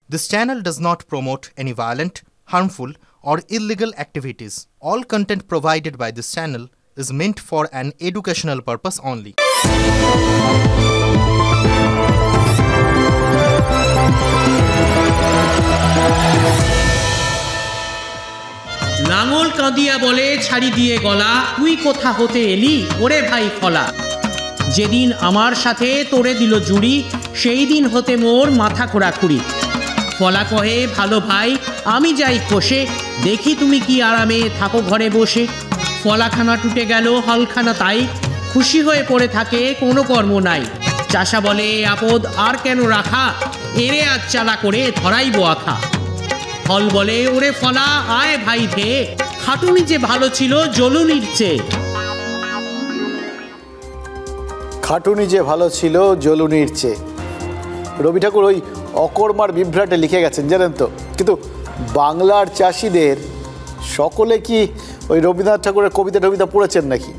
This channel does not promote any violent, harmful, or illegal activities. All content provided by this channel is meant for an educational purpose only. লাঙল কাঁদিয়া বলে ছাড়ি দিয়ে গলা, তুই কোথা হতে এলি ওরে ভাই ফলা। যেদিন আমার সাথে তোরে দিল জুড়ি, সেই দিন হতে মোর মাথা খোঁড়াখুড়ি। ফলা কহে ভালো ভাই আমি যাই কোষে, দেখি তুমি কি আরামে থাকো ঘরে বসে। ফলাখানা টুটে গেল হলখানা তাই, খুশি হয়ে পড়ে থাকে কোনো কর্ম নাই। চাষা বলে আপদ আর কেন রাখা, এরে আজ চালা করে ধরাইব আখা। ফল বলে ওরে ফলা আয় ভাই ধেয়ে, খাটুনি যে ভালো ছিল জ্বলুনির চেয়ে। খাটুনি যে ভালো ছিল জ্বলুনির চেয়ে। রবি ঠাকুর ওই অকর্মার বিভ্রাটে লিখে গেছেন জানেন তো। কিন্তু বাংলার চাষিদের সকলে কি ওই রবীন্দ্রনাথ ঠাকুরের কবিতা টবিতা পড়েছেন নাকি?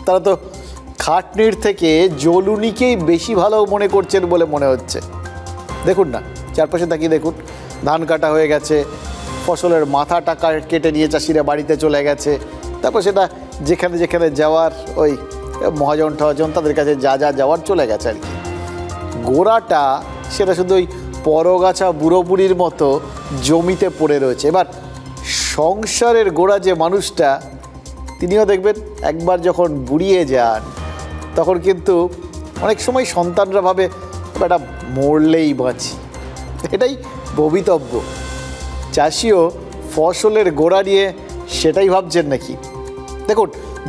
তারা তো খাটনির থেকে জ্বলুনিকেই বেশি ভালো মনে করছেন বলে মনে হচ্ছে। দেখুন না, চারপাশে তাকিয়ে দেখুন, ধান কাটা হয়ে গেছে, ফসলের মাথা টাকা কেটে নিয়ে চাষিরা বাড়িতে চলে গেছে। তারপর সেটা যেখানে যেখানে যাওয়ার ওই মহাজন টহাজন তাদের কাছে যা যা যাওয়ার চলে গেছে আর কি। গোড়াটা সেটা শুধু ওই পরগাছা বুড়ো বুড়ির মতো জমিতে পড়ে রয়েছে। এবার সংসারের গোড়া যে মানুষটা, তিনিও দেখবেন একবার যখন বুড়িয়ে যান তখন কিন্তু অনেক সময় সন্তানরা ভাবে এটা মরলেই বাঁচি। এটাই ভবিতব্য। চাষিও ফসলের গোড়া নিয়ে সেটাই ভাবছেন নাকি? দেখুন,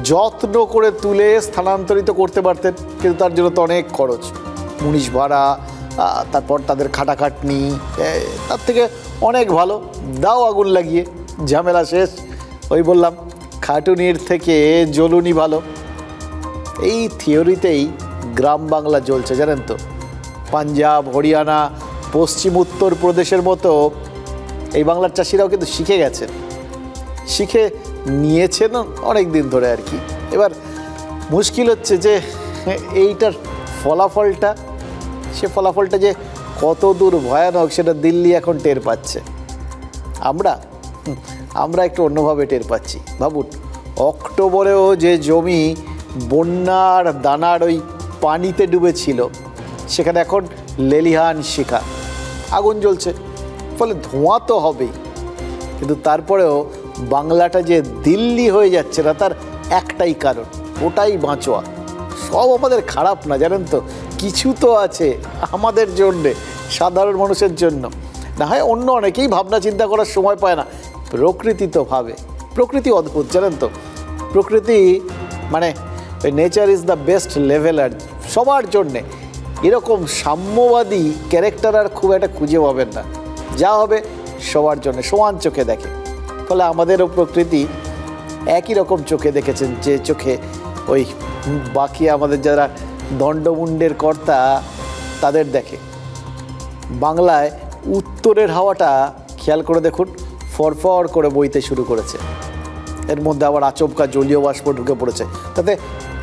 যত্ন করে তুলে স্থানান্তরিত করতে পারতেন, কিন্তু তার জন্য তো অনেক খরচ, মুনিশ ভাড়া, তারপর তাদের খাটাখাটনি। তার থেকে অনেক ভালো দাও আগুন লাগিয়ে, ঝামেলা শেষ। ওই বললাম খাটুনির থেকে জ্বলুনি ভালো। এই থিওরিতেই গ্রাম বাংলা জ্বলছে জানেন তো। পাঞ্জাব, হরিয়ানা, পশ্চিম উত্তর প্রদেশের মতো এই বাংলার চাষিরাও কিন্তু শিখে গেছেন, শিখে নিয়েছেন অনেক দিন ধরে আর কি। এবার মুশকিল হচ্ছে যে এইটার ফলাফলটা, সে ফলাফলটা যে কত দূর ভয়ানক সেটা দিল্লি এখন টের পাচ্ছে। আমরা একটু অন্যভাবে টের পাচ্ছি। ভাবুন, অক্টোবরেও যে জমি বন্যার দানার ওই পানিতে ডুবেছিল, সেখানে এখন লেলিহান শিখা, আগুন জ্বলছে। ফলে ধোঁয়া তো হবেই, কিন্তু তারপরেও বাংলাটা যে দিল্লি হয়ে যাচ্ছে না তার একটাই কারণ, ওটাই বাঁচোয়া। সব আমাদের খারাপ না জানেন তো, কিছু তো আছে আমাদের জন্যে, সাধারণ মানুষের জন্য। না হয় অন্য অনেকেই ভাবনা চিন্তা করার সময় পায় না, প্রকৃতি তো ভাবে। প্রকৃতি অদ্ভুত জানেন তো। প্রকৃতি মানে nature is the best leveller সবার জন্যে। এরকম সাম্যবাদী ক্যারেক্টার আর খুব একটা খুঁজে পাবেন না। যা হবে সবার জন্য সমান চোখে দেখে। ফলে আমাদেরও প্রকৃতি একই রকম চোখে দেখেছেন যে চোখে ওই বাকি আমাদের যারা দণ্ডমুণ্ডের কর্তা তাদের দেখে। বাংলায় উত্তরের হাওয়াটা খেয়াল করে দেখুন, ফরফর করে বইতে শুরু করেছে। এর মধ্যে আবার আচমকা জলীয় বাষ্প ঢুকে পড়েছে। তাতে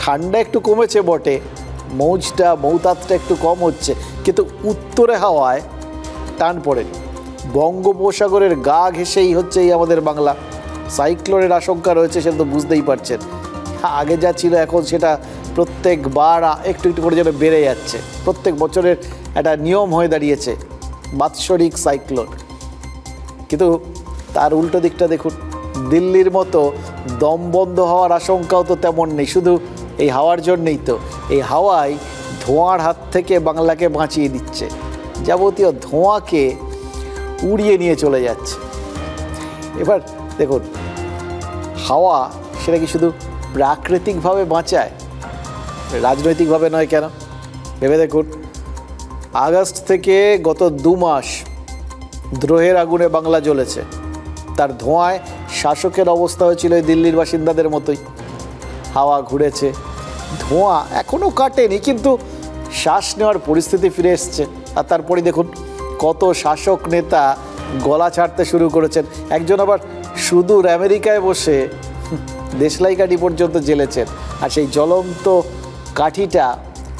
ঠান্ডা একটু কমেছে বটে, মৌতাতটা একটু কম হচ্ছে, কিন্তু উত্তরে হাওয়ায় টান পড়েনি। বঙ্গোপসাগরের গা ঘেঁষেই হচ্ছে এই আমাদের বাংলা। সাইক্লোনের আশঙ্কা রয়েছে, সেটা তো বুঝতেই পারছেন। আগে যা ছিল এখন সেটা প্রত্যেকবার একটু একটু করে যেন বেড়ে যাচ্ছে। প্রত্যেক বছরের একটা নিয়ম হয়ে দাঁড়িয়েছে বাৎসরিক সাইক্লোন। কিন্তু তার উল্টো দিকটা দেখুন, দিল্লির মতো দমবন্ধ হওয়ার আশঙ্কাও তো তেমন নেই। শুধু এই হাওয়ার জন্যেই তো, এই হাওয়াই ধোঁয়ার হাত থেকে বাংলাকে বাঁচিয়ে দিচ্ছে। যাবতীয় ধোঁয়াকে উড়িয়ে নিয়ে চলে যাচ্ছে। এবার দেখুন, হাওয়া সেটা কি শুধু প্রাকৃতিকভাবে বাঁচায়, রাজনৈতিকভাবে নয় কেন? ভেবে দেখুন, আগস্ট থেকে গত 2 মাস দ্রোহের আগুনে বাংলা জ্বলেছে। তার ধোঁয়ায় শাসকের অবস্থা হয়েছিল এই দিল্লির বাসিন্দাদের মতোই। হাওয়া ঘুরেছে, ধোঁয়া এখনও কাটেনি, কিন্তু শ্বাস নেওয়ার পরিস্থিতি ফিরে এসছে। আর তারপরে দেখুন কত শাসক নেতা গলা ছাড়তে শুরু করেছেন। একজন আবার সুদূর আমেরিকায় বসে দেশলাই কাঠি পর্যন্ত জ্বেলেছেন। আর সেই জ্বলন্ত কাঠিটা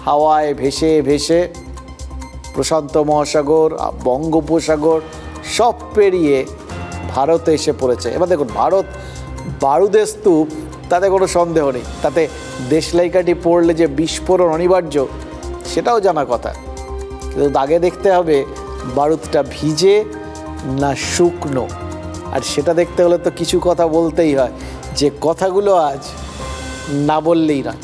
হাওয়ায় ভেসে ভেসে প্রশান্ত মহাসাগর, বঙ্গোপসাগর সব পেরিয়ে ভারতে এসে পড়েছে। এবার দেখুন, ভারত বারুদের স্তূপ, তাতে কোনো সন্দেহ নেই। তাতে দেশলাই কাঠি পড়লে যে বিস্ফোরণ অনিবার্য সেটাও জানা কথা, কিন্তু আগে দেখতে হবে বারুদটা ভিজে না শুকনো। আর সেটা দেখতে হলে তো কিছু কথা বলতেই হয়, যে কথাগুলো আজ না বললেই না।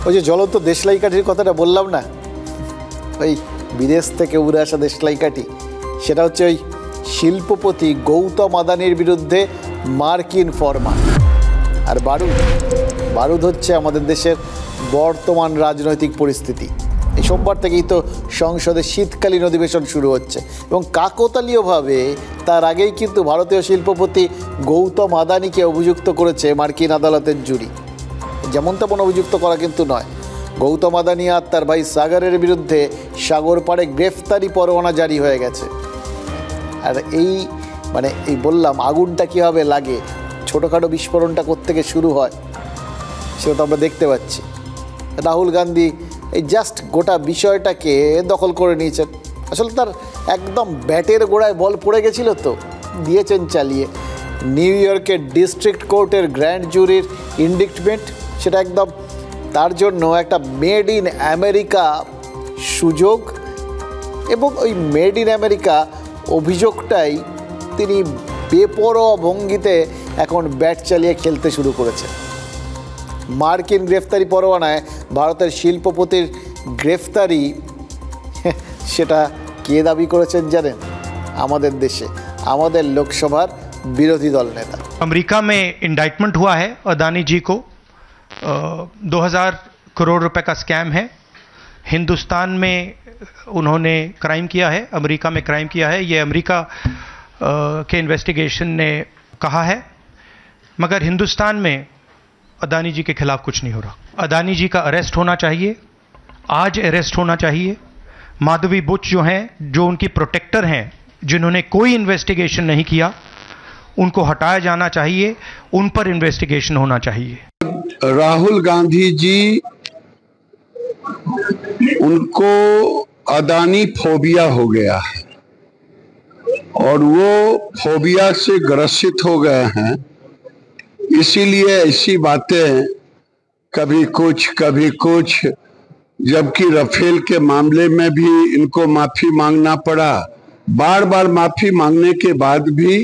ওই যে জ্বলন্ত দেশলাই কাঠির কথাটা বললাম না, ওই বিদেশ থেকে উড়ে আসা দেশলাই কাঠি, সেটা হচ্ছে ওই শিল্পপতি গৌতম আদানির বিরুদ্ধে মার্কিন ফরমান। আর বারুদ হচ্ছে আমাদের দেশের বর্তমান রাজনৈতিক পরিস্থিতি। এই সোমবার থেকেই তো সংসদে শীতকালীন অধিবেশন শুরু হচ্ছে, এবং কাকতালীয়ভাবে তার আগেই কিন্তু ভারতীয় শিল্পপতি গৌতম আদানিকে অভিযুক্ত করেছে মার্কিন আদালতের জুরি। যেমন তেমন অভিযুক্ত করা কিন্তু নয়, গৌতম আদানি আর তার ভাই সাগরের বিরুদ্ধে সাগর পাড়ে গ্রেফতারি পরোয়ানা জারি হয়ে গেছে। আর এই বললাম, আগুনটা কীভাবে লাগে, ছোটোখাটো বিস্ফোরণটা কোত্থেকে শুরু হয় সেটা তো আমরা দেখতে পাচ্ছি। রাহুল গান্ধী এই জাস্ট গোটা বিষয়টাকে দখল করে নিয়েছেন। আসলে তার একদম ব্যাটের গোড়ায় বল পড়ে গেছিল, তো দিয়েছেন চালিয়ে। নিউ ইয়র্কের ডিস্ট্রিক্ট কোর্টের গ্র্যান্ড জুরির ইন্ডিক্টমেন্ট, সেটা একদম তার জন্য একটা মেড ইন আমেরিকা সুযোগ, এবং ওই মেড ইন আমেরিকা অভিযোগটাই তিনি বেপরোয়া ভঙ্গিতে এখন ব্যাট চালিয়ে খেলতে শুরু করেছে। মার্কিন গ্রেফতারি পরোয়ানায় ভারতের শিল্পপতির গ্রেফতারি, সেটা কে দাবি করেছেন জানেন? আমাদের দেশে আমাদের লোকসভার বিরোধী দল নেতা। अमेरिका में इंडाइटमेंट हुआ है अदानी जी को, 2000 करोड़ रुपए का स्कैम है। हिंदुस्तान में उन्होंने क्राइम किया है, अमेरिका में क्राइम किया है, ये अमेरिका के इन्वेस्टिगेशन ने कहा है। मगर हिंदुस्तान में अदानी जी के खिलाफ कुछ नहीं हो रहा। अदानी जी का अरेस्ट होना चाहिए, आज अरेस्ट होना चाहिए। माधवी बुच जो हैं, जो उनकी प्रोटेक्टर हैं, जिन्होंने कोई इन्वेस्टिगेशन नहीं किया, उनको हटाया जाना चाहिए, उन पर इन्वेस्टिगेशन होना चाहिए। राहुल गांधी जी, उनको अदानी फोबिया हो गया है और वो फोबिया से ग्रसित हो गए हैं, इसीलिए ऐसी बातें कभी कुछ, जबकि राफेल के मामले में भी इनको माफी मांगना पड़ा। बार बार माफी मांगने के बाद भी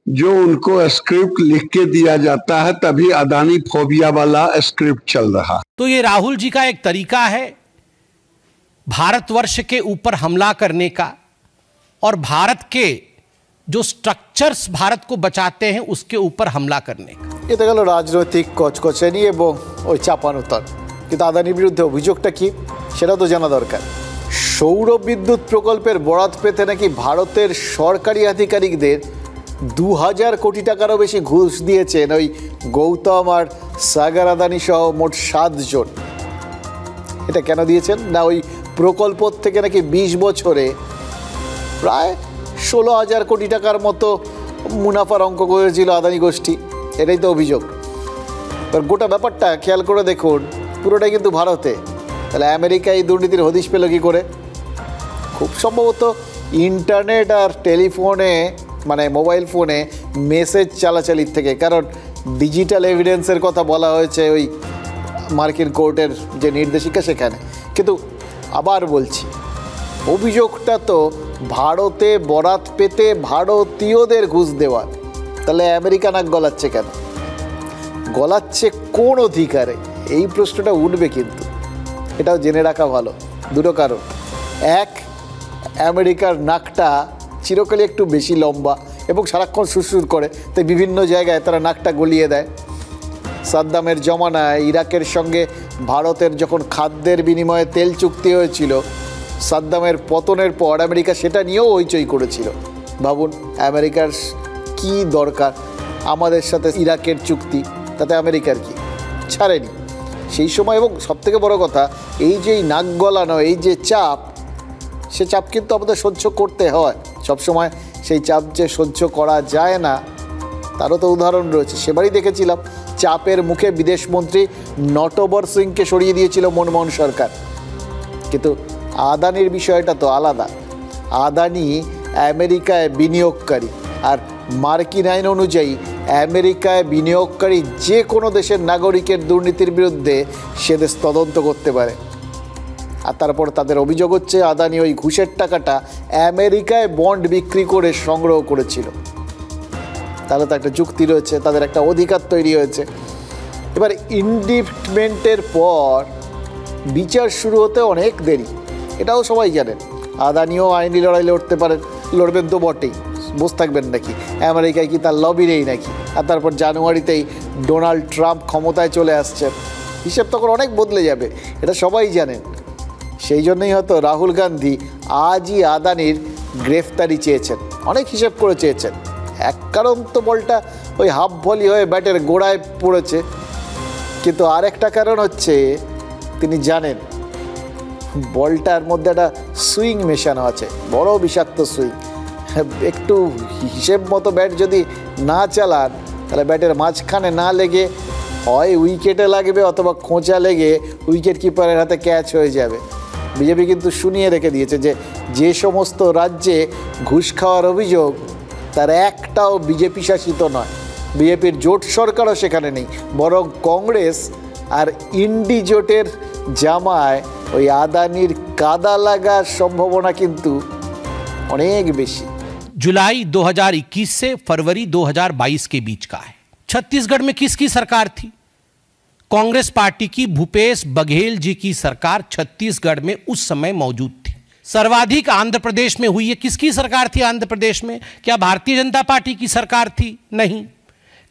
जो उनको स्क्रिप्ट लिख के दिया जाता है, तभी अदानी फोबिया वाला स्क्रिप्ट चल रहा। तो ये राहुल जी का एक तरीका है भारतवर्ष के ऊपर हमला करने का, और भारत के जो स्ट्रक्चर्स भारत को बचाते हैं उसके ऊपर हमला करने का। এটা গেল রাজনৈতিক কচকচানি এবং ওই চাপানোতর। কিন্তু আদানির বিরুদ্ধে অভিযোগটা কি সেটাও তো জানা দরকার। সৌর বিদ্যুৎ প্রকল্পের বরাত পেতে নাকি ভারতের সরকারি আধিকারিকদের 2000 কোটি টাকারও বেশি ঘুষ দিয়েছেন ওই গৌতম আর সাগর আদানি সহ মোট 7 জন। এটা কেন দিয়েছেন না, ওই প্রকল্প থেকে নাকি 20 বছরে প্রায় 16,000 কোটি টাকার মতো মুনাফার অঙ্ক করেছিল আদানি গোষ্ঠী। এটাই তো অভিযোগ। এবার গোটা ব্যাপারটা খেয়াল করে দেখুন, পুরোটাই কিন্তু ভারতে। তাহলে আমেরিকা এই দুর্নীতির হদিশ পেল কী করে? খুব সম্ভবত ইন্টারনেট আর টেলিফোনে, মানে মোবাইল ফোনে মেসেজ চালাচালির থেকে। কারণ ডিজিটাল এভিডেন্সের কথা বলা হয়েছে ওই মার্কিন কোর্টের যে নির্দেশিকা সেখানে। কিন্তু আবার বলছি, অভিযোগটা তো ভারতে বরাত পেতে ভারতীয়দের ঘুষ দেওয়ার। তাহলে আমেরিকা নাক গলাচ্ছে কেন? গলাচ্ছে কোন অধিকারে? এই প্রশ্নটা উঠবে, কিন্তু এটাও জেনে রাখা ভালো। দুটো কারণ। এক, আমেরিকার নাকটা চিরকালই একটু বেশি লম্বা এবং সারাক্ষণ সুরসুর করে, তাই বিভিন্ন জায়গায় তারা নাকটা গলিয়ে দেয়। সাদ্দামের জমানায় ইরাকের সঙ্গে ভারতের যখন খাদ্যের বিনিময়ে তেল চুক্তি হয়েছিল, সাদ্দামের পতনের পর আমেরিকা সেটা নিয়েও হইচই করেছিল। ভাবুন, আমেরিকার কি দরকার আমাদের সাথে ইরাকের চুক্তি, তাতে আমেরিকার কি? ছাড়েনি সেই সময়। এবং সবথেকে বড় কথা, এই যে নাক গলানো, এই যে চাপ, সে চাপ কিন্তু আমাদের সহ্য করতে হয় সবসময়। সেই চাপ যে সহ্য করা যায় না তারও তো উদাহরণ রয়েছে। সেবারই দেখেছিলাম চাপের মুখে বিদেশমন্ত্রী নটবর সিংকে সরিয়ে দিয়েছিল মনমোহন সরকার। কিন্তু আদানির বিষয়টা তো আলাদা। আদানি আমেরিকায় বিনিয়োগকারী, আর মার্কিন আইন অনুযায়ী আমেরিকায় বিনিয়োগকারী যে কোনো দেশের নাগরিকের দুর্নীতির বিরুদ্ধে সে দেশ তদন্ত করতে পারে। আর তারপর তাদের অভিযোগ হচ্ছে আদানি ওই ঘুষের টাকাটা আমেরিকায় বন্ড বিক্রি করে সংগ্রহ করেছিল। তাহলে তো একটা যুক্তি রয়েছে, তাদের একটা অধিকার তৈরি হয়েছে। এবার ইন্ডিপেন্ডেন্টের পর বিচার শুরু হতে অনেক দেরি, এটাও সবাই জানেন। আদানিও আইনি লড়াই লড়বেন তো বটেই, বসে থাকবেন নাকি? আমেরিকায় কি তার লবি নেই নাকি? আর তারপর জানুয়ারিতেই ডোনাল্ড ট্রাম্প ক্ষমতায় চলে আসছেন, হিসেব তখন অনেক বদলে যাবে, এটা সবাই জানেন। সেই জন্যই হয়তো রাহুল গান্ধী আজই আদানির গ্রেফতারি চেয়েছেন, অনেক হিসেব করে চেয়েছেন। এক কারণ তো বলটা ওই হাফ ভলি হয়ে ব্যাটের গোড়ায় পড়েছে, কিন্তু আরেকটা কারণ হচ্ছে তিনি জানেন বলটার মধ্যে একটা সুইং মেশানো আছে, বড় বিষাক্ত সুইং। একটু হিসেব মতো ব্যাট যদি না চালান তাহলে ব্যাটের মাঝখানে না লেগে হয় উইকেটে লাগবে অথবা খোঁচা লেগে উইকেট কিপারের হাতে ক্যাচ হয়ে যাবে। বিজেপি কিন্তু শুনিয়ে রেখে দিয়েছে যে সমস্ত রাজ্যে ঘুষ খাওয়ার অভিযোগ তার একটাও বিজেপি শাসিত নয়, বিজেপির জোট সরকারও সেখানে নেই, বরং কংগ্রেস আর ইন্ডি জোটের জামায় ওই আদানির কাদা লাগার সম্ভাবনা কিন্তু অনেক বেশি। जुलाई 2021 से फरवरी 2022 के बीच का है। छत्तीसगढ़ में किसकी सरकार थी? कांग्रेस पार्टी की भूपेश बघेल जी की सरकार छत्तीसगढ़ में उस समय मौजूद थी। सर्वाधिक आंध्र प्रदेश में हुई है। किसकी सरकार थी आंध्र प्रदेश में? क्या भारतीय जनता पार्टी की सरकार थी? नहीं।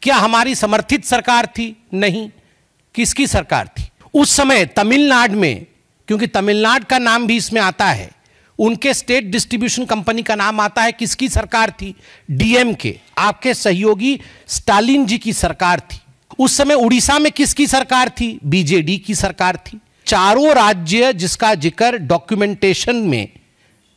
क्या हमारी समर्थित सरकार थी? नहीं। किसकी सरकार थी उस समय? तमिलनाडु में, क्योंकि तमिलनाडु का नाम भी इसमें आता है, उनके स्टेट डिस्ट्रीब्यूशन कंपनी का नाम आता है। किसकी सरकार थी? डीएमके, आपके सहयोगी स्टालिन जी की सरकार थी। उस समय उड़ीसा में किसकी सरकार थी? बीजेडी की सरकार थी। चारों राज्य जिसका जिक्र डॉक्यूमेंटेशन में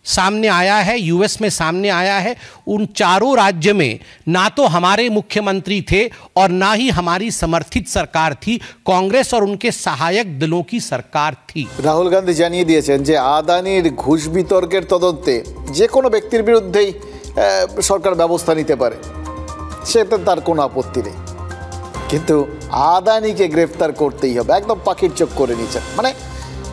सामने आया है, यूएस में सामने आया है, उन चारों राज्य में ना तो हमारे मुख्यमंत्री थे और ना ही हमारी समर्थित सरकार थी, कांग्रेस और उनके सहायक दलों की सरकार थी। রাহুল গান্ধী জানিয়ে দিয়েছেন যে আদানির ঘুষ বিতর্কের তদন্তে যে কোনো ব্যক্তির বিরুদ্ধেই সরকার ব্যবস্থা নিতে পারে, সেটা তার কোনো আপত্তি নেই, কিন্তু আদানিকে গ্রেফতার করতেই হবে, একদম পাখির চোখ করে নিয়েছেন। মানে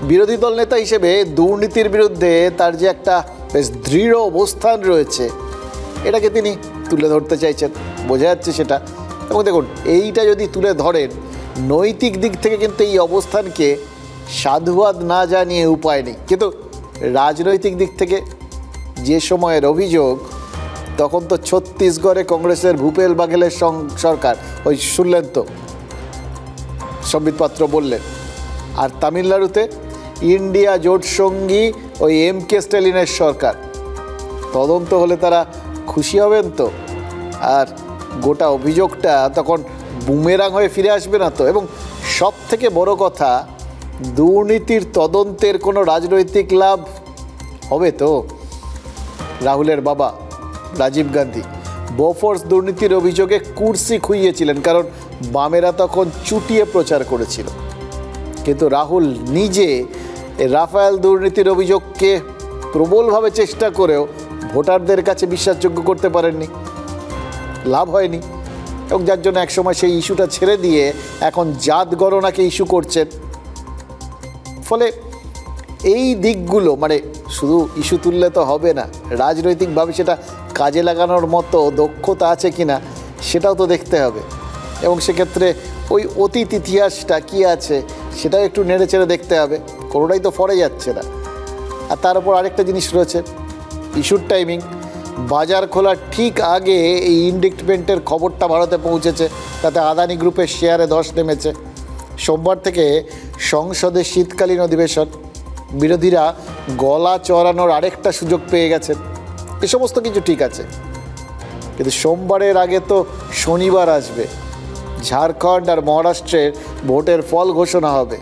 বিরোধী দল নেতা হিসেবে দুর্নীতির বিরুদ্ধে তার যে একটা বেশ দৃঢ় অবস্থান রয়েছে, এটাকে তিনি তুলে ধরতে চাইছেন, বোঝা যাচ্ছে সেটা। এবং দেখুন, এইটা যদি তুলে ধরেন, নৈতিক দিক থেকে কিন্তু এই অবস্থানকে সাধুবাদ না জানিয়ে উপায় নেই, কিন্তু রাজনৈতিক দিক থেকে যে সময়ের অভিযোগ, তখন তো ছত্তিশগড়ে কংগ্রেসের ভূপেশ বাঘেলের সরকার, ওই শুনলেন তো সম্বিত পাত্র বললেন, আর তামিলনাড়ুতে ইন্ডিয়া জোট সঙ্গী ওই এমকে স্ট্যালিনের সরকার। তদন্ত হলে তারা খুশি হবেন তো? আর গোটা অভিযোগটা তখন বুমেরাং হয়ে ফিরে আসবে না তো? এবং সব থেকে বড় কথা, দুর্নীতির তদন্তের কোনো রাজনৈতিক লাভ হবে তো? রাহুলের বাবা রাজীব গান্ধী বোফোর্স দুর্নীতির অভিযোগে কুর্সি খুইয়েছিলেন, কারণ বামেরা তখন চুটিয়ে প্রচার করেছিল। কিন্তু রাহুল নিজে রাফায়েল দুর্নীতির অভিযোগকে প্রবলভাবে চেষ্টা করেও ভোটারদের কাছে বিশ্বাসযোগ্য করতে পারেননি, লাভ হয়নি, এবং যার জন্য একসময় সেই ইস্যুটা ছেড়ে দিয়ে এখন জাত গণনাকে ইস্যু করছেন। ফলে এই দিকগুলো, মানে শুধু ইস্যু তুললে তো হবে না, রাজনৈতিকভাবে সেটা কাজে লাগানোর মতো দক্ষতা আছে কিনা সেটাও তো দেখতে হবে। এবং সেক্ষেত্রে ওই অতীত ইতিহাসটা কী আছে সেটাও একটু নেড়ে চেড়ে দেখতে হবে, কোনোটাই তো ফরে যাচ্ছে না। আর তার উপর আরেকটা জিনিস রয়েছে, ইস্যুর টাইমিং। বাজার খোলার ঠিক আগে এই ইন্ডিপেন্ডেন্টের খবরটা ভারতে পৌঁছেছে, তাতে আদানি গ্রুপের শেয়ারে ধস নেমেছে। সোমবার থেকে সংসদের শীতকালীন অধিবেশন, বিরোধীরা গলা চড়ানোর আরেকটা সুযোগ পেয়ে গেছেন। এ সমস্ত কিছু ঠিক আছে, কিন্তু সোমবারের আগে তো শনিবার আসবে, ঝাড়খণ্ড আর মহারাষ্ট্রের ভোটের ফল ঘোষণা হবে।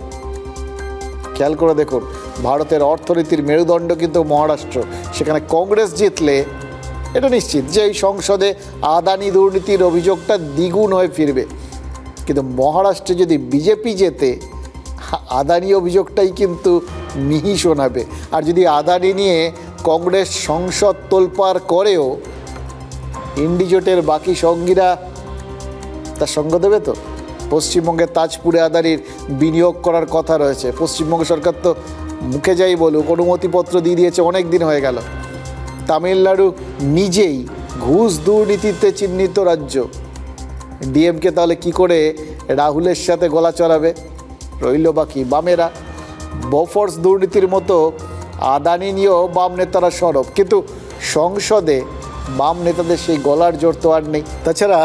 খেয়াল করে দেখুন, ভারতের অর্থনীতির মেরুদণ্ড কিন্তু মহারাষ্ট্র, সেখানে কংগ্রেস জিতলে এটা নিশ্চিত যে এই সংসদে আদানি দুর্নীতির অভিযোগটা দ্বিগুণ হয়ে ফিরবে। কিন্তু মহারাষ্ট্রে যদি বিজেপি জেতে আদানি অভিযোগটাই কিন্তু মিহি শোনাবে। আর যদি আদানি নিয়ে কংগ্রেস সংসদ তোলপাড় করেও ইন্ডিজোটের বাকি সঙ্গীরা তার সঙ্গ দেবে তো। পশ্চিমবঙ্গের তাজপুরে আদানির বিনিয়োগ করার কথা রয়েছে। পশ্চিমবঙ্গ সরকার তো মুখে যাই বলুক অনুমতিপত্র দিয়ে দিয়েছে, অনেক দিন হয়ে গেল। তামিলনাড়ু নিজেই ঘুষ দুর্নীতিতে চিহ্নিত রাজ্য। ডিএমকে তাহলে কি করে রাহুলের সাথে গলা চড়াবে? রইল বাকি বামেরা। বোফোর্স দুর্নীতির মতো আদানি নিয়েও বাম নেতারা সরব, কিন্তু সংসদে বাম নেতাদের সেই গলার জোর তো আর নেই। তাছাড়া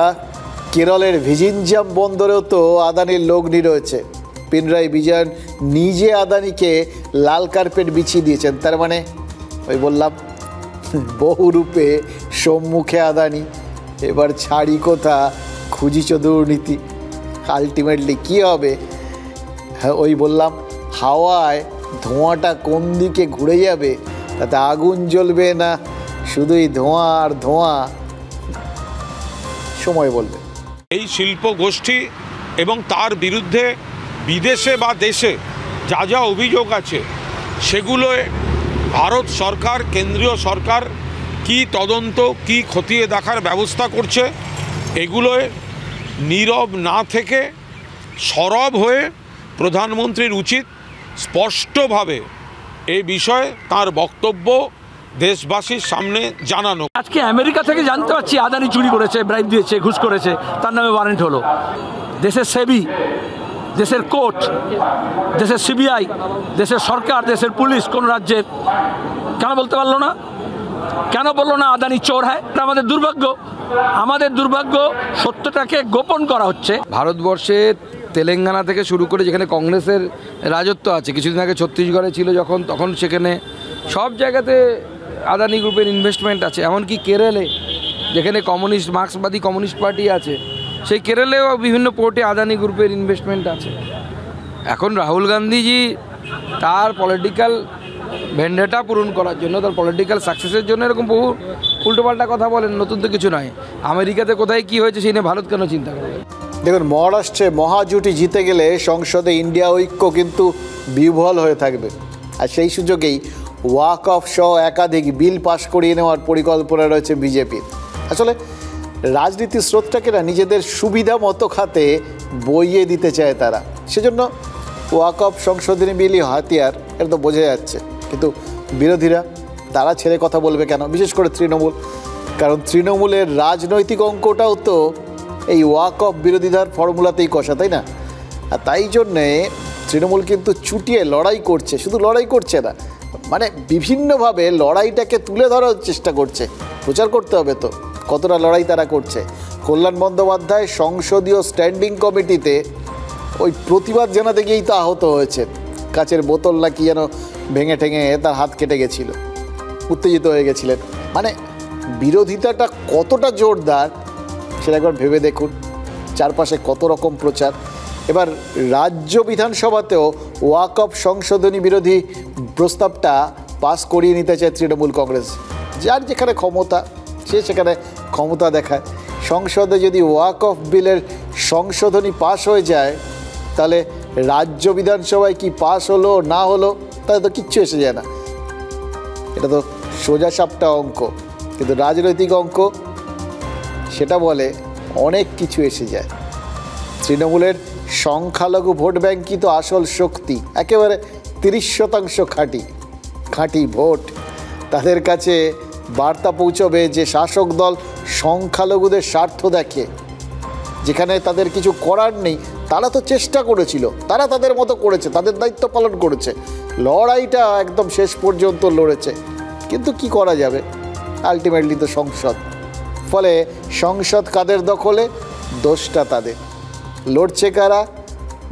কেরলের ভিজিনজাম বন্দরেও তো আদানির লগ্নি রয়েছে। পিনরাই বিজয়ন নিজে আদানিকে লাল কার্পেট বিছিয়ে দিয়েছেন। তার মানে ওই বললাম বহুরূপে সম্মুখে আদানি। এবার ছাড়ি কোথা, খুঁজিছ দুর্নীতি। আলটিমেটলি কী হবে? হ্যাঁ, ওই বললাম হাওয়ায় ধোঁয়াটা কোন দিকে ঘুরে যাবে, তাতে আগুন জ্বলবে না শুধুই ধোঁয়া আর ধোঁয়া, সময় বলবে। এই শিল্প গোষ্ঠী এবং তার বিরুদ্ধে বিদেশে বা দেশে যা যা অভিযোগ আছে সেগুলোয় ভারত সরকার, কেন্দ্রীয় সরকার কি তদন্ত, কি খতিয়ে দেখার ব্যবস্থা করছে, এগুলোয় নীরব না থেকে সরব হয়ে প্রধানমন্ত্রীর উচিত স্পষ্টভাবে এই বিষয়ে তার বক্তব্য দেশবাসীর সামনে জানানো। আজকে আমেরিকা থেকে জানতে পারছি আদানি চুরি করেছে, ব্রাইব দিয়েছে, ঘুষ করেছে, তার নামে ওয়ারেন্ট হলো। দেশের সেবি, দেশের কোর্ট, দেশের সিবিআই, দেশের সরকার, দেশের পুলিশ কোন রাজ্যের কেন বলতে পারলো না? কেন বললো না আদানি চোর হয়? এটা আমাদের দুর্ভাগ্য। আমাদের দুর্ভাগ্য, সত্যটাকে গোপন করা হচ্ছে। ভারতবর্ষে তেলেঙ্গানা থেকে শুরু করে যেখানে কংগ্রেসের রাজত্ব আছে, কিছুদিন আগে ছত্তিশগড়ে ছিল যখন, তখন সেখানে সব জায়গাতে আদানি গ্রুপের ইনভেস্টমেন্ট আছে। এমনকি কেরলে যেখানে কমিউনিস্ট, মার্ক্সবাদী কমিউনিস্ট পার্টি আছে, সেই কেরলেও বিভিন্ন পোর্টে আদানি গ্রুপের ইনভেস্টমেন্ট আছে। এখন রাহুল গান্ধীজি তার পলিটিক্যাল ভেন্ডেটা পূরণ করার জন্য, তার পলিটিক্যাল সাকসেসের জন্য এরকম বহু উল্টোপাল্টা কথা বলেন। নতুন তো কিছু নয়। আমেরিকাতে কোথায় কী হয়েছে সেই নিয়ে ভারত কেন চিন্তা করে? দেখুন, মহারাষ্ট্রে মহাজুটি জিতে গেলে সংসদে ইন্ডিয়া ঐক্য কিন্তু বিহ্বল হয়ে থাকবে। আর সেই সুযোগেই ওয়াক অফ সহ একাধিক বিল পাশ করিয়ে নেওয়ার পরিকল্পনা রয়েছে বিজেপির। আসলে রাজনীতির স্রোতটাকে না নিজেদের সুবিধা মতো খাতে বইয়ে দিতে চায় তারা। সেজন্য ওয়াক অফ সংশোধনী বিলই হাতিয়ার, এটা তো বোঝা যাচ্ছে। কিন্তু বিরোধীরা তারা ছেড়ে কথা বলবে কেন? বিশেষ করে তৃণমূল। কারণ তৃণমূলের রাজনৈতিক অঙ্কটাও তো এই ওয়াক অফ বিরোধিতার ফর্মুলাতেই কষা, তাই না? আর তাই জন্যে তৃণমূল কিন্তু চুটিয়ে লড়াই করছে। শুধু লড়াই করছে না, মানে বিভিন্নভাবে লড়াইটাকে তুলে ধরার চেষ্টা করছে। প্রচার করতে হবে তো কতটা লড়াই তারা করছে। কল্যাণ বন্দ্যোপাধ্যায় সংসদীয় স্ট্যান্ডিং কমিটিতে ওই প্রতিবাদ জানাতে গিয়েই তো আহত হয়েছে। কাচের বোতল না কি যেন ভেঙে ঠেঙে তার হাত কেটে গেছিল, উত্তেজিত হয়ে গেছিলেন। মানে বিরোধিতাটা কতটা জোরদার সেটা একবার ভেবে দেখুন। চারপাশে কত রকম প্রচার। এবার রাজ্য বিধানসভাতেও ওয়াক অফ সংশোধনী বিরোধী প্রস্তাবটা পাস করিয়ে নিতে চায় তৃণমূল কংগ্রেস। যার যেখানে ক্ষমতা সে সেখানে ক্ষমতা দেখায়। সংসদে যদি ওয়াক অফ বিলের সংশোধনী পাস হয়ে যায় তাহলে রাজ্য বিধানসভায় কি পাস হলো না হলো তাহলে তো কিচ্ছু এসে যায় না। এটা তো সোজা সাপটা অঙ্ক, কিন্তু রাজনৈতিক অঙ্ক সেটা বলে অনেক কিছু এসে যায়। তৃণমূলের সংখ্যালঘু ভোট ব্যাঙ্কই তো আসল শক্তি। একেবারে 30% খাঁটি ভোট। তাদের কাছে বার্তা পৌঁছবে যে শাসক দল সংখ্যালঘুদের স্বার্থ দেখে। যেখানে তাদের কিছু করার নেই তারা তো চেষ্টা করেছিল, তারা তাদের মতো করেছে, তাদের দায়িত্ব পালন করেছে, লড়াইটা একদম শেষ পর্যন্ত লড়েছে। কিন্তু কি করা যাবে, আলটিমেটলি তো সংসদ। ফলে সংসদ কাদের দখলে? দোষটা তাদের। লড়ছে কারা?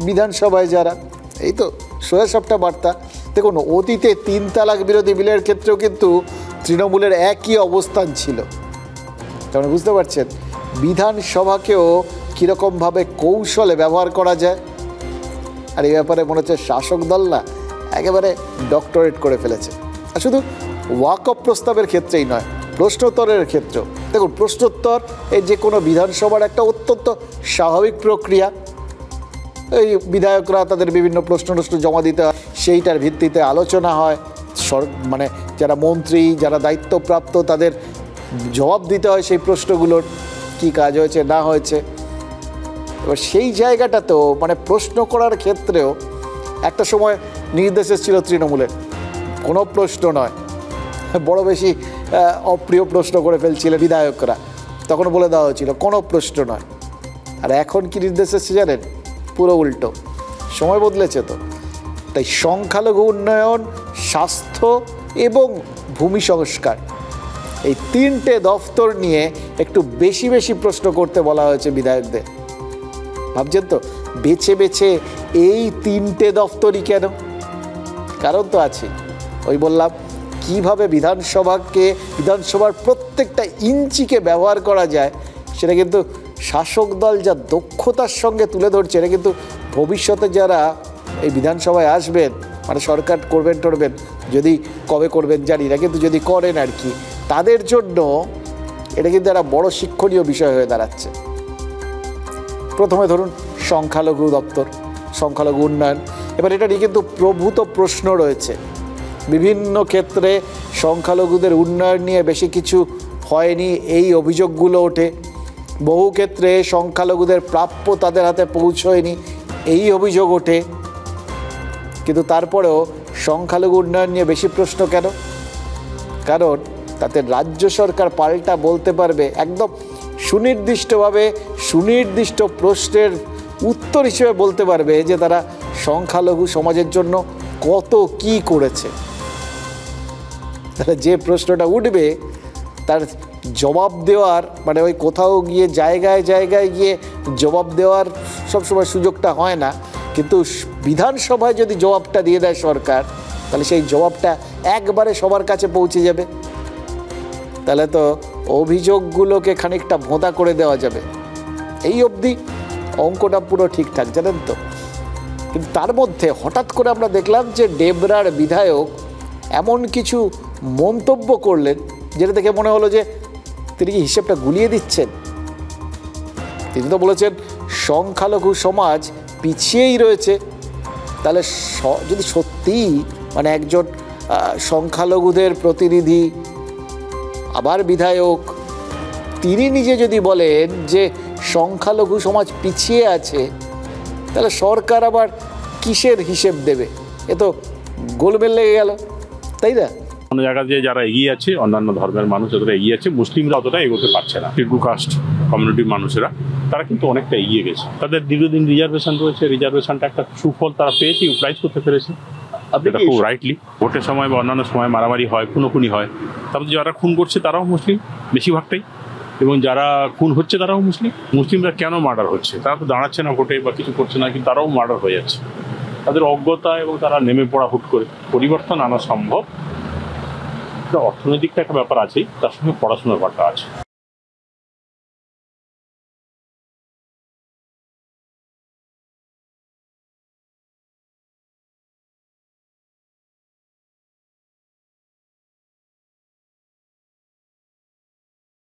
বিধানসভায় যারা। এই তো সোজা সাপটা বার্তা। দেখুন, অতীতে 3 তালাক বিরোধী বিলের ক্ষেত্রেও কিন্তু তৃণমূলের একই অবস্থান ছিল। তাহলে বুঝতে পারছেন বিধানসভাকেও কীরকমভাবে কৌশলে ব্যবহার করা যায়। আর এই ব্যাপারে মনে হচ্ছে শাসক দল না একেবারে ডক্টরেট করে ফেলেছে। আর শুধু ওয়াক অফ প্রস্তাবের ক্ষেত্রেই নয়, প্রশ্নোত্তরের ক্ষেত্রেও। দেখুন, প্রশ্নোত্তর এই যে কোনো বিধানসভার একটা অত্যন্ত স্বাভাবিক প্রক্রিয়া। এই বিধায়করা তাদের বিভিন্ন প্রশ্ন জমা দিতে হয়, সেইটার ভিত্তিতে আলোচনা হয়, মানে যারা মন্ত্রী যারা দায়িত্বপ্রাপ্ত তাদের জবাব দিতে হয় সেই প্রশ্নগুলোর, কি কাজ হয়েছে না হয়েছে। এবার সেই জায়গাটাতেও মানে প্রশ্ন করার ক্ষেত্রেও একটা সময় নির্দেশ এসেছিল তৃণমূলের, কোনো প্রশ্ন নয়, বড় বেশি অপ্রিয় প্রশ্ন করে ফেলছিলেন বিধায়করা, তখন বলে দেওয়া হয়েছিল কোনো প্রশ্ন নয়। আর এখন কি নির্দেশ এসেছে জানেন? পুরো উল্টো, সময় বদলেছে তো। তাই সংখ্যালঘু উন্নয়ন, স্বাস্থ্য এবং ভূমি সংস্কার এই তিনটে দফতর নিয়ে একটু বেশি বেশি প্রশ্ন করতে বলা হয়েছে বিধায়কদের। ভাবছেন তো বেছে বেছে এই তিনটে দফতরই কেন? কারণ তো আছে, ওই বললাম কিভাবে বিধানসভার প্রত্যেকটা ইঞ্চিকে ব্যবহার করা যায়, সেটা কিন্তু শাসক দল যা দক্ষতার সঙ্গে তুলে ধরছে, এটা কিন্তু ভবিষ্যতে যারা এই বিধানসভায় আসবেন, মানে সরকার করবেন যদি কবে করবেন জানি না, কিন্তু যদি করেন আর কি, তাদের জন্য এটা কিন্তু একটা বড় শিক্ষণীয় বিষয় হয়ে দাঁড়াচ্ছে। প্রথমে ধরুন সংখ্যালঘু দপ্তর, সংখ্যালঘু উন্নয়ন, এবার এটা নিয়ে কিন্তু প্রভূত প্রশ্ন রয়েছে। বিভিন্ন ক্ষেত্রে সংখ্যালঘুদের উন্নয়ন নিয়ে বেশি কিছু হয়নি এই অভিযোগগুলো ওঠে, বহু ক্ষেত্রে সংখ্যালঘুদের প্রাপ্য তাদের হাতে পৌঁছয়নি এই অভিযোগ ওঠে। কিন্তু তারপরেও সংখ্যালঘু উন্নয়ন নিয়ে বেশি প্রশ্ন কেন? কারণ তাতে রাজ্য সরকার পাল্টা বলতে পারবে, একদম সুনির্দিষ্টভাবে সুনির্দিষ্ট প্রশ্নের উত্তর হিসেবে বলতে পারবে যে তারা সংখ্যালঘু সমাজের জন্য কত কি করেছে। তাহলে যে প্রশ্নটা উঠবে তার জবাব দেওয়ার, মানে ওই কোথাও গিয়ে জায়গায় গিয়ে জবাব দেওয়ার সবসময় সুযোগটা হয় না, কিন্তু বিধানসভায় যদি জবাবটা দিয়ে দেয় সরকার, তাহলে সেই জবাবটা একবারে সবার কাছে পৌঁছে যাবে। তাহলে তো অভিযোগগুলোকে খানিকটা ভোঁতা করে দেওয়া যাবে। এই অবধি অঙ্কটা পুরো ঠিকঠাক, জানেন তো। কিন্তু তার মধ্যে হঠাৎ করে আমরা দেখলাম যে ডেবরার বিধায়ক এমন কিছু মন্তব্য করলেন যেটা দেখে মনে হলো যে তিনি কি হিসেবটা গুলিয়ে দিচ্ছেন। তিনি তো বলেছেন সংখ্যালঘু সমাজ পিছিয়েই রয়েছে। তাহলে যদি সত্যিই মানে একজন সংখ্যালঘুদের প্রতিনিধি আবার বিধায়ক, তিনি নিজে যদি বলেন যে সংখ্যালঘু সমাজ পিছিয়ে আছে, তাহলে সরকার আবার কিসের হিসেব দেবে? এ তো গোলমেল লেগে গেল, তাই না? অন্য জায়গায় যে যারা এগিয়ে আছে, অন্যান্য ধর্মের মানুষ যারা এগিয়ে আছে, মুসলিমরা অতটা এগোতে পারছে না। শিডিউল কাস্ট কমিউনিটির মানুষেরা তারা কিন্তু অনেকটা এগিয়ে গেছে। তাদের দীর্ঘদিন রিজার্ভেশন রয়েছে, রিজার্ভেশনটা একটা সুফল তারা পেয়েছে, ইউটিলাইজ করতে পেরেছে। এটা খুব রাইটলি। ভোটের সময় বা অন্যান্য সময় মারামারি হয়, খুনোখুনি হয়, তারপরে যারা খুন করছে তারাও মুসলিম বেশিরভাগটাই, এবং যারা খুন হচ্ছে তারাও মুসলিম। মুসলিমরা কেন মার্ডার হচ্ছে? তারা তো দাঁড়াচ্ছে না ভোটে বা কিছু করছে না, কিন্তু তারাও মার্ডার হয়ে যাচ্ছে। তাদের অজ্ঞতা এবং তারা নেমে পড়া হুট করে। পরিবর্তন আনা সম্ভব, অর্থনৈতিক একটা ব্যাপার আছেই, তার সঙ্গে পড়াশোনার ব্যাপারটা আছে।